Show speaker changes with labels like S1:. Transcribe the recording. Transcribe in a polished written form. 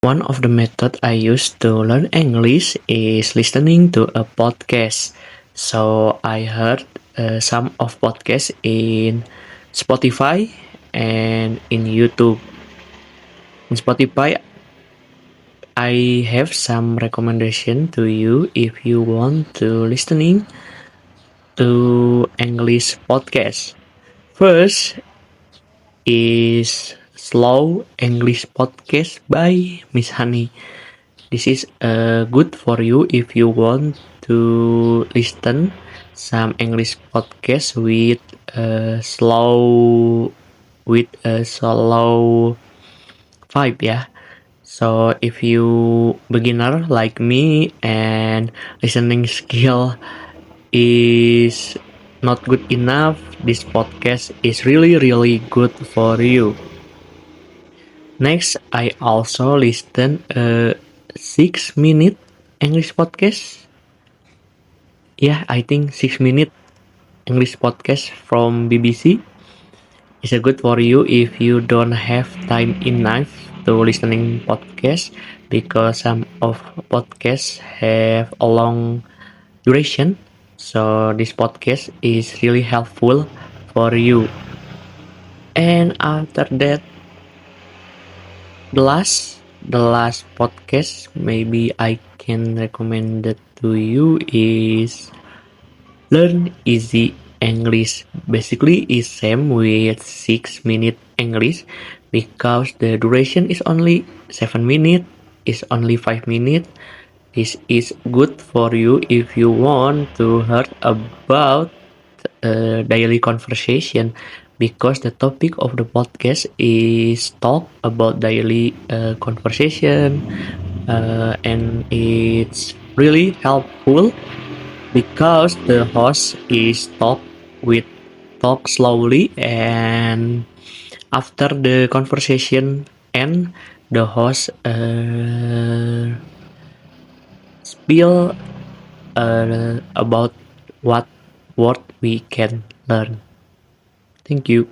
S1: One of the methods I use to learn English is listening to a podcast. So I heard some of podcasts in Spotify and in YouTube. In Spotify, I have some recommendation to you if you want to listening to English podcast. First is Slow English Podcast by Miss Honey. This is good for you if you want to listen some English podcast with a slow vibe ya. So if you beginner like me and listening skill is not good enough, this podcast is really good for you. Next, I also listen a 6 minute English podcast. Yeah, I think 6 minute English podcast from BBC is a good for you if you don't have time enough to listening podcast because some of podcasts have a long duration. So this podcast is really helpful for you. And after that, the last podcast maybe I can recommend it to you is Learn Easy English. Basically is same with 6 minute English because the duration is only 7 minutes, is only 5 minutes. This is good for you if you want to hear about daily conversation because the topic of the podcast is talk about daily conversation and it's really helpful because the host is talk slowly and after the conversation end the host spill about what word we can learn. Thank you.